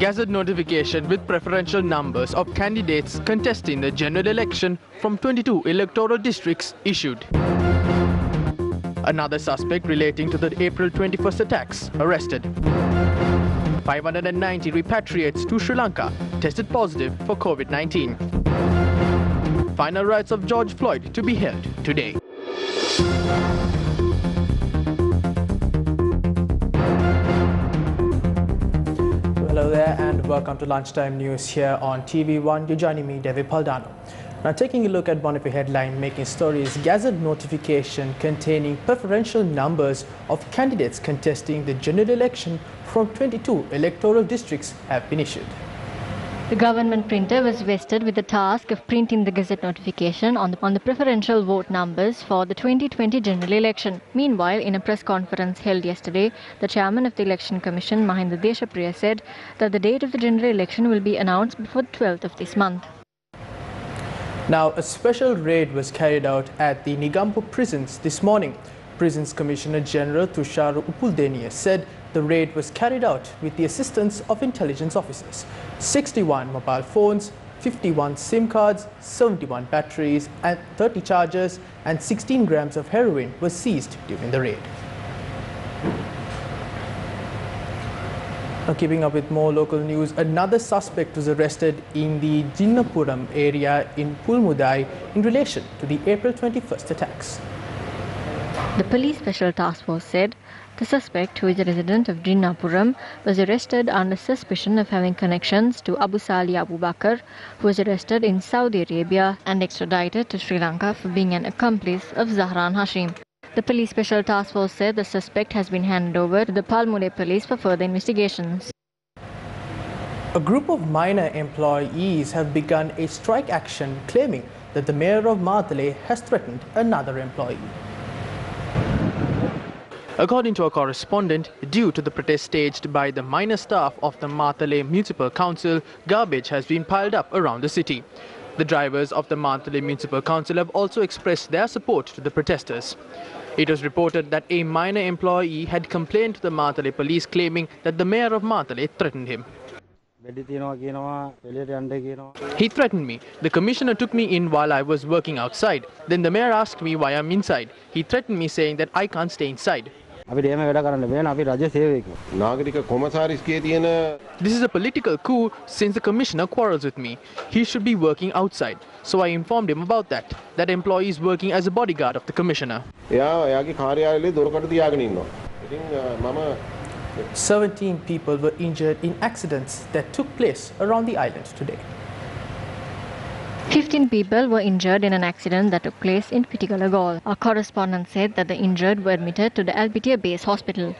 Gazette notification with preferential numbers of candidates contesting the general election from 22 electoral districts issued. Another suspect relating to the April 21st attacks arrested. 590 repatriates to Sri Lanka tested positive for COVID-19. Final rites of George Floyd to be held today. Hello there and welcome to Lunchtime News here on TV1. You're joining me, Devi Paldano. Now taking a look at one of your headline making stories, Gazette notification containing preferential numbers of candidates contesting the general election from 22 electoral districts have been issued. The government printer was vested with the task of printing the Gazette notification on the preferential vote numbers for the 2020 general election. Meanwhile, in a press conference held yesterday, the chairman of the Election Commission, Mahinda Deshapriya, said that the date of the general election will be announced before the 12th of this month. Now, a special raid was carried out at the Negombo prisons this morning. Prisons Commissioner General Tushar Upuldeniya said the raid was carried out with the assistance of intelligence officers. 61 mobile phones, 51 SIM cards, 71 batteries and 30 chargers and 16 grams of heroin were seized during the raid. Now, keeping up with more local news, another suspect was arrested in the Jinnapuram area in Pulmudai in relation to the April 21st attacks. The police special task force said the suspect, who is a resident of Jinnapuram, was arrested under suspicion of having connections to Abu Sali Abu Bakr, who was arrested in Saudi Arabia and extradited to Sri Lanka for being an accomplice of Zahran Hashim. The police special task force said the suspect has been handed over to the Palmudai police for further investigations. A group of miner employees have begun a strike action claiming that the mayor of MATALE has threatened another employee. According to our correspondent, due to the protest staged by the minor staff of the MATALE Municipal Council, garbage has been piled up around the city. The drivers of the MATALE Municipal Council have also expressed their support to the protesters. It was reported that a minor employee had complained to the MATALE police claiming that the mayor of MATALE threatened him. He threatened me. The commissioner took me in while I was working outside. Then the mayor asked me why I'm inside. He threatened me saying that I can't stay inside. This is a political coup since the commissioner quarrels with me. He should be working outside. So I informed him about that. That employee is working as a bodyguard of the commissioner. 17 people were injured in accidents that took place around the island today. 15 people were injured in an accident that took place in Pittigalagal. Our correspondent said that the injured were admitted to the Albitia Base Hospital.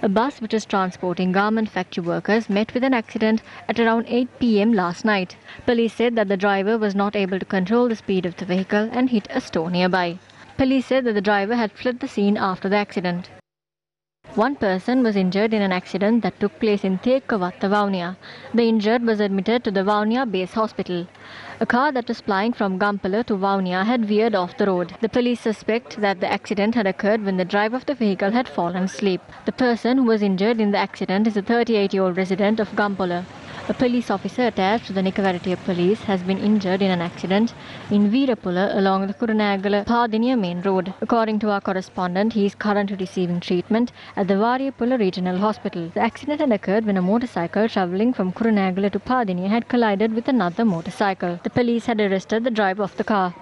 A bus which was transporting garment factory workers met with an accident at around 8 p.m. last night. Police said that the driver was not able to control the speed of the vehicle and hit a store nearby. Police said that the driver had fled the scene after the accident. One person was injured in an accident that took place in Thekkavatta, Vavuniya. The injured was admitted to the Vavuniya Base Hospital. A car that was flying from Gampala to Vavuniya had veered off the road. The police suspect that the accident had occurred when the driver of the vehicle had fallen asleep. The person who was injured in the accident is a 38-year-old resident of Gampala. A police officer attached to the Nikavaratiya police has been injured in an accident in Veerapula along the Kurunagala-Padiniya main road. According to our correspondent, he is currently receiving treatment at the Variyapula Regional Hospital. The accident had occurred when a motorcycle travelling from Kurunagala to Padiniya had collided with another motorcycle. The police had arrested the driver of the car.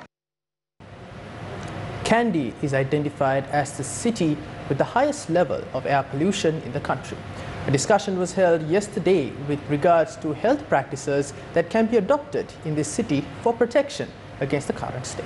Kandy is identified as the city with the highest level of air pollution in the country. A discussion was held yesterday with regards to health practices that can be adopted in this city for protection against the current state.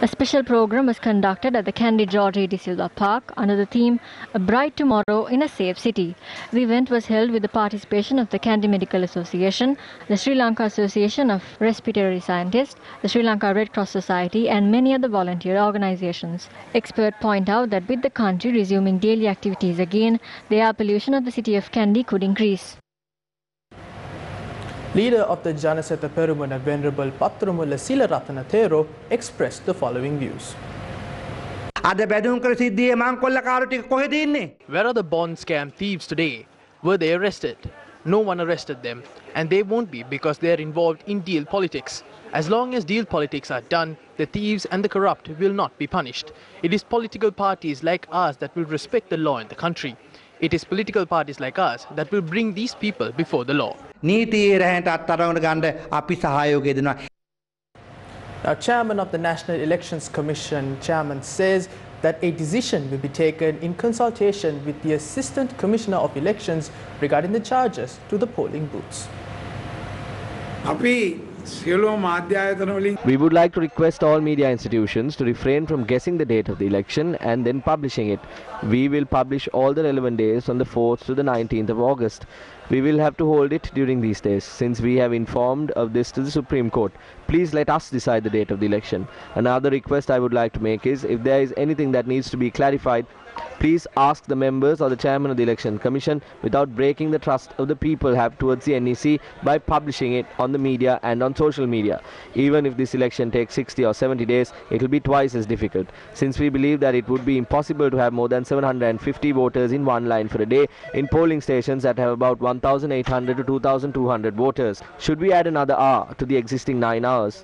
A special program was conducted at the Kandy George A. De Silva Park under the theme A Bright Tomorrow in a Safe City. The event was held with the participation of the Kandy Medical Association, the Sri Lanka Association of Respiratory Scientists, the Sri Lanka Red Cross Society and many other volunteer organizations. Experts point out that with the country resuming daily activities again, the air pollution of the city of Kandy could increase. Leader of the Janasatha Perumana Venerable Patramula Silaratana Thero expressed the following views. Where are the bond scam thieves today? Were they arrested? no one arrested them, and they won't be because they are involved in deal politics. As long as deal politics are done, the thieves and the corrupt will not be punished. It is political parties like ours that will respect the law in the country. It is political parties like us that will bring these people before the law. Now, Chairman of the National Elections Commission, Chairman says that a decision will be taken in consultation with the Assistant Commissioner of Elections regarding the charges to the polling booths. We would like to request all media institutions to refrain from guessing the date of the election and then publishing it. We will publish all the relevant days from the 4th to the 19th of August. We will have to hold it during these days, since we have informed of this to the Supreme Court. Please let us decide the date of the election. Another request I would like to make is, if there is anything that needs to be clarified, please ask the members or the chairman of the Election Commission without breaking the trust of the people have towards the NEC by publishing it on the media and on social media. Even if this election takes 60 or 70 days, it will be twice as difficult, since we believe that it would be impossible to have more than 750 voters in one line for a day in polling stations that have about 1,800 to 2,200 voters. Should we add another hour to the existing 9 hours?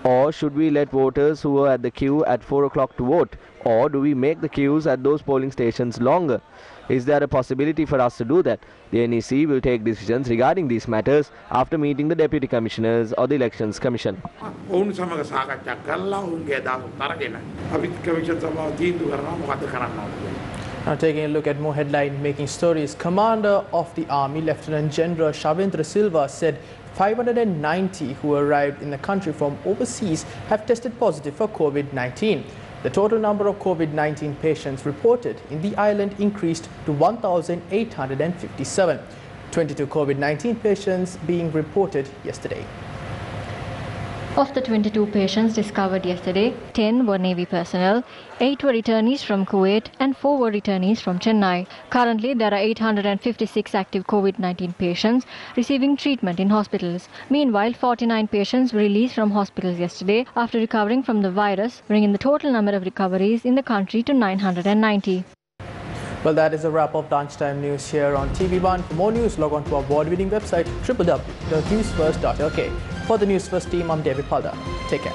Or should we let voters who are at the queue at 4 o'clock to vote? Or do we make the queues at those polling stations longer? Is there a possibility for us to do that? The NEC will take decisions regarding these matters after meeting the Deputy Commissioners or the Elections Commission. Now, taking a look at more headline-making stories, Commander of the Army, Lieutenant General Shavendra Silva, said 590 who arrived in the country from overseas have tested positive for COVID-19. The total number of COVID-19 patients reported in the island increased to 1,857. 22 COVID-19 patients being reported yesterday. Of the 22 patients discovered yesterday, 10 were Navy personnel, 8 were returnees from Kuwait and 4 were returnees from Chennai. Currently, there are 856 active COVID-19 patients receiving treatment in hospitals. Meanwhile, 49 patients were released from hospitals yesterday after recovering from the virus, bringing the total number of recoveries in the country to 990. Well, that is a wrap of lunchtime news here on TV1. For more news, log on to our award-winning website, www.newsfirst.lk. For the Newsfirst team, I'm David Palda. Take care.